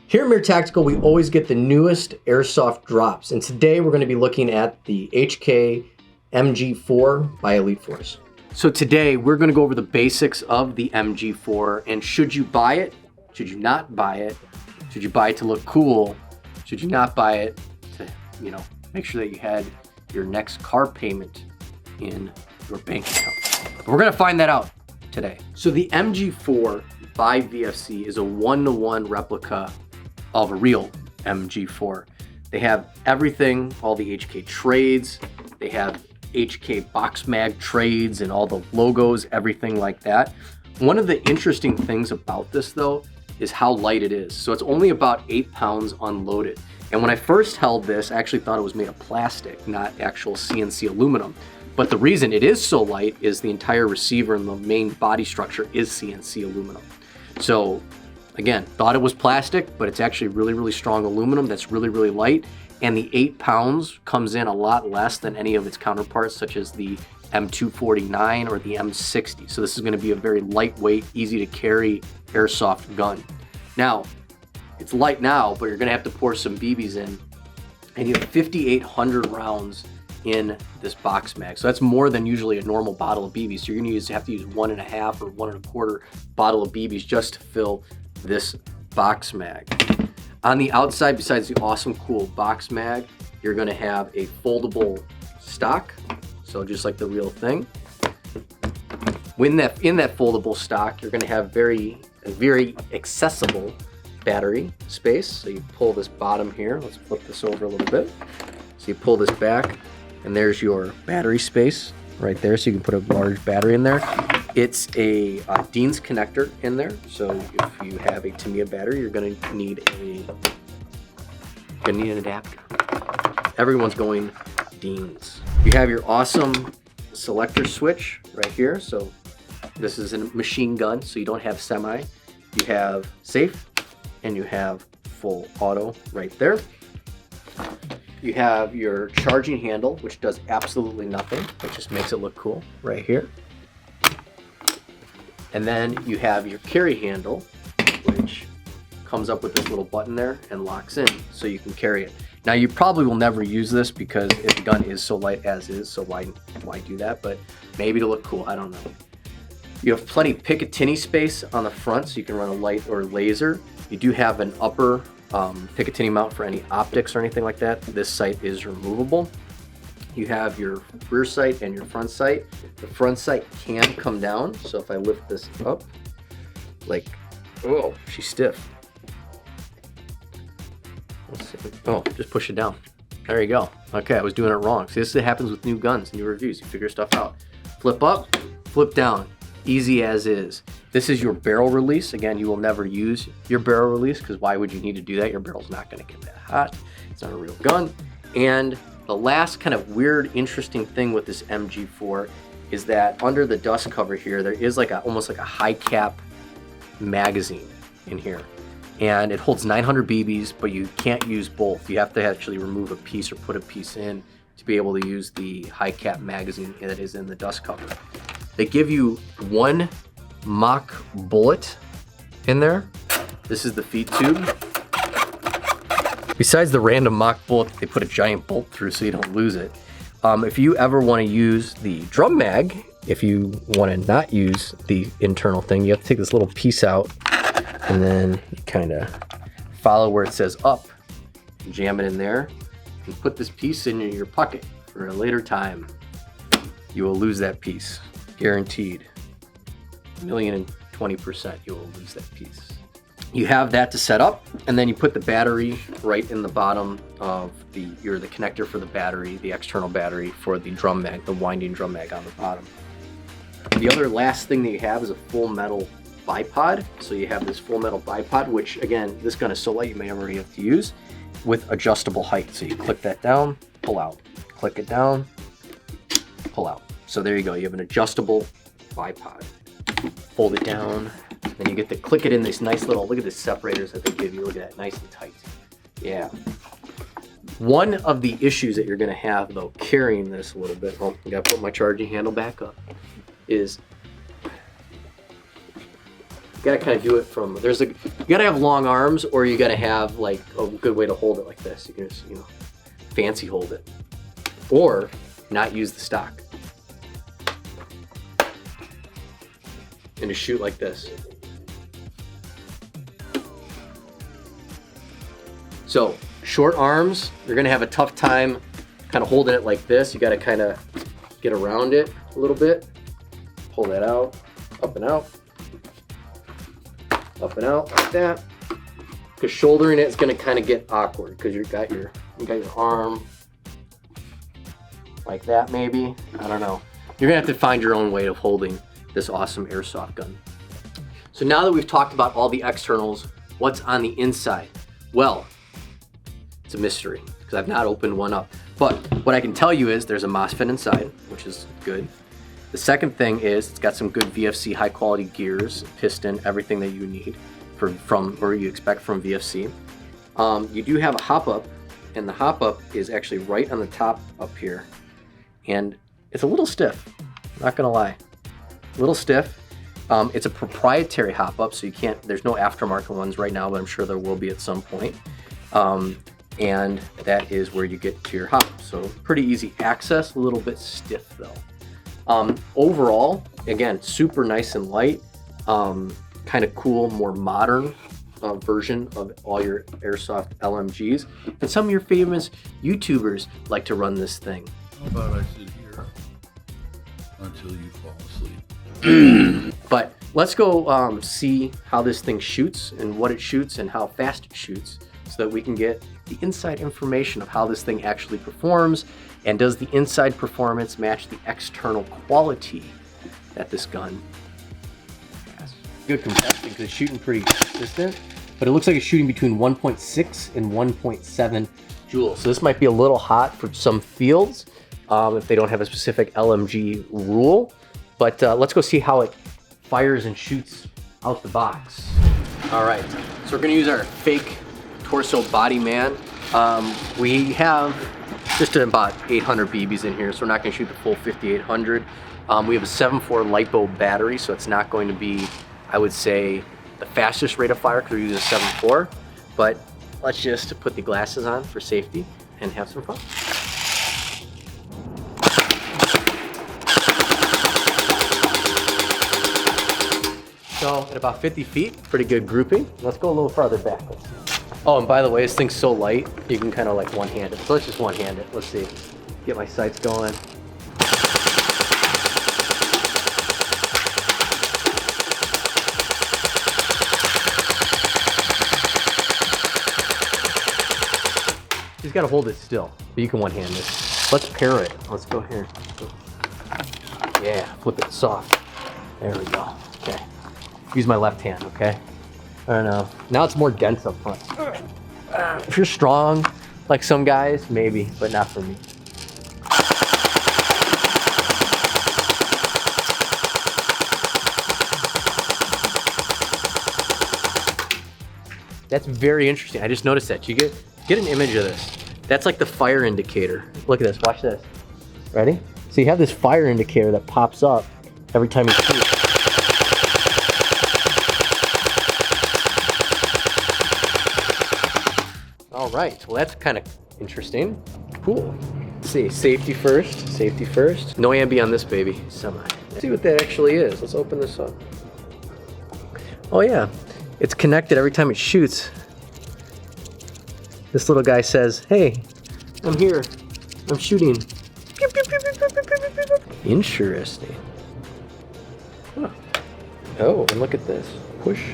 Here at Mere Tactical, we always get the newest airsoft drops, and today we're going to be looking at the HK MG4 by Elite Force. So today we're going to go over the basics of the MG4 and should you buy it, should you not buy it, should you buy it to look cool, should you not buy it to, make sure that you had your next car payment in your bank account. We're going to find that out today. So the MG4 by VFC is a one-to-one replica of a real MG4. They have everything, all the HK trades, they have HK box mag trades and all the logos, everything like that. One of the interesting things about this though is how light it is. So it's only about 8 pounds unloaded. And when I first held this, I actually thought it was made of plastic, not actual CNC aluminum. But the reason it is so light is the entire receiver and the main body structure is CNC aluminum. So again, thought it was plastic, but it's actually really, really strong aluminum that's really, really light. And the 8 pounds comes in a lot less than any of its counterparts, such as the M249 or the M60. So this is going to be a very lightweight, easy to carry airsoft gun. Now, it's light now, but you're going to have to pour some BBs in. And you have 5,800 rounds in this box mag. So that's more than usually a normal bottle of BBs. So you're going to have to use 1.5 or 1.25 bottle of BBs just to fill this box mag. On the outside, besides the awesome cool box mag, you're going to have a foldable stock, so just like the real thing. In that foldable stock, you're going to have a very accessible battery space. So you pull this bottom here. Let's flip this over a little bit. So you pull this back, and there's your battery space right there. So you can put a large battery in there. It's a Dean's connector in there, so if you have a Tamiya battery, you're going to need an adapter. Everyone's going Dean's. You have your awesome selector switch right here. So this is a machine gun, so you don't have semi. You have safe, and you have full auto right there. You have your charging handle, which does absolutely nothing. It just makes it look cool right here. And then you have your carry handle, which comes up with this little button there and locks in so you can carry it. Now you probably will never use this because the gun is so light as is, so why do that? But maybe to look cool, I don't know. You have plenty of Picatinny space on the front so you can run a light or laser. You do have an upper Picatinny mount for any optics or anything like that. This sight is removable. You have your rear sight and your front sight. The front sight can come down, so if I lift this up, like, oh, she's stiff. Let's see. Oh, just push it down. There you go. Okay, I was doing it wrong. See, this happens with new guns, new reviews. You figure stuff out. Flip up, flip down. Easy as is. This is your barrel release. Again, you will never use your barrel release because why would you need to do that? Your barrel's not going to get that hot. It's not a real gun. And the last kind of weird, interesting thing with this MG4 is that under the dust cover here, there is almost like a high cap magazine in here. And it holds 900 BBs, but you can't use both. You have to actually remove a piece or put a piece in to be able to use the high cap magazine that is in the dust cover. They give you one mock bullet in there. This is the feed tube. Besides the random mock bullet, they put a giant bolt through so you don't lose it. If you ever want to use the drum mag, if you want to not use the internal thing, you have to take this little piece out and then you kind of follow where it says up, jam it in there, and put this piece in your pocket for a later time. You will lose that piece, guaranteed. 1,020% you will lose that piece. You have that to set up, and then you put the battery right in the bottom of the connector for the battery, the external battery for the drum mag, the winding drum mag on the bottom. The other last thing that you have is a full metal bipod. So you have this full metal bipod, which again, this gun is so light you may already have to use, with adjustable height. So you click that down, pull out, click it down, pull out. So there you go, you have an adjustable bipod. Fold it down, then you get to click it in this nice little, look at the separators that they give you, look at that, nice and tight. Yeah. One of the issues that you're gonna have though, carrying this a little bit, oh, I gotta put my charging handle back up, is You gotta kind of do it from, you gotta have long arms, or you gotta have like a good way to hold it like this. You can just, you know, fancy hold it, or not use the stock. And to shoot like this. So short arms, you're gonna have a tough time kind of holding it like this. You gotta kind of get around it a little bit. Pull that out, up and out like that. Because shouldering it is gonna kind of get awkward because you got your arm like that maybe. I don't know. You're gonna have to find your own way of holding this awesome airsoft gun. So now that we've talked about all the externals, what's on the inside? Well, it's a mystery because I've not opened one up. But what I can tell you is there's a MOSFET inside, which is good. The second thing is it's got some good VFC high quality gears, piston, everything that you need or you expect from VFC. You do have a hop up, and the hop up is actually right on the top up here. And it's a little stiff, not gonna lie. A little stiff. It's a proprietary hop up, so you can't, there's no aftermarket ones right now, but I'm sure there will be at some point. And that is where you get to your hop. So pretty easy access, a little bit stiff though. Overall, again, super nice and light, kind of cool, more modern version of all your airsoft LMGs. And some of your famous YouTubers like to run this thing. How about I sit here until you fall asleep? But let's go see how this thing shoots and what it shoots and how fast it shoots so that we can get the inside information of how this thing actually performs, and does the inside performance match the external quality that this gun has. Good compression because it's shooting pretty consistent, but it looks like it's shooting between 1.6 and 1.7 joules. So this might be a little hot for some fields if they don't have a specific LMG rule, but let's go see how it fires and shoots out the box. All right, so we're gonna use our fake torso body man. We have just about 800 BBs in here, so we're not gonna shoot the full 5800. We have a 7.4 LiPo battery, so it's not going to be, I would say, the fastest rate of fire because we're using a 7.4, but let's just put the glasses on for safety and have some fun. So at about 50 feet, pretty good grouping. Let's go a little farther back. Let's see. Oh, and by the way, this thing's so light, you can kind of like one-hand it. So let's just one-hand it. Let's see. Get my sights going. You just gotta hold it still, but you can one-hand this. Let's pair it. Let's go here. Yeah, flip it soft. There we go. Okay. Use my left hand, okay? I don't know. Now it's more dense up front. If you're strong, like some guys, maybe, but not for me. That's very interesting. I just noticed that. You get an image of this. That's like the fire indicator. Look at this. Watch this. Ready? So you have this fire indicator that pops up every time you shoot. All right, well that's kind of interesting. Cool. Let's see, safety first, safety first. No ambi on this baby, semi. Let's see what that actually is. Let's open this up. Oh yeah, it's connected every time it shoots. This little guy says, hey, I'm here, I'm shooting. Interesting. Huh. Oh, and look at this, push.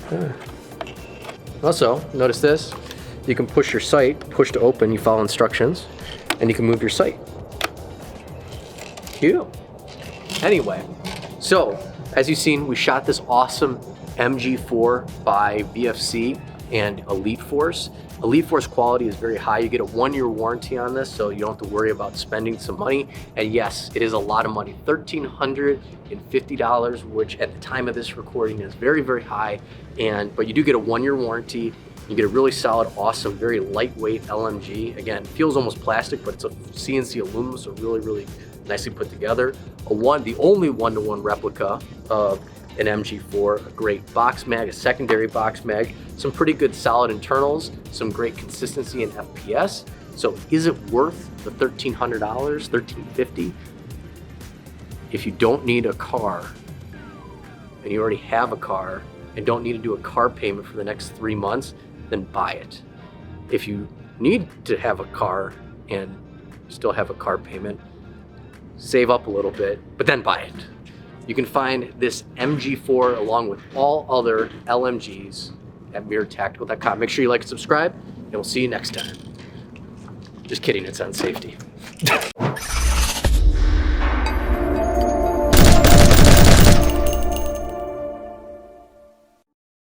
Huh. Also, notice this, you can push your sight, push to open, you follow instructions, and you can move your sight. Cute. Anyway, so, as you've seen, we shot this awesome MG4 by VFC and Elite Force. Elite Force quality is very high. You get a 1-year warranty on this, so you don't have to worry about spending some money. And yes, it is a lot of money, $1,350, which at the time of this recording is very, very high. But you do get a 1-year warranty. You get a really solid, awesome, very lightweight LMG. Again, feels almost plastic, but it's a CNC aluminum, so really, really nicely put together. The only one-to-one replica of an MG4, a great box mag, a secondary box mag, some pretty good solid internals, some great consistency in FPS. So is it worth the $1,300, $1,350? If you don't need a car and you already have a car and don't need to do a car payment for the next 3 months, then buy it. If you need to have a car and still have a car payment, save up a little bit, but then buy it. You can find this MG4 along with all other LMGs at mirrortactical.com. Make sure you like and subscribe, and we'll see you next time. Just kidding, it's on safety.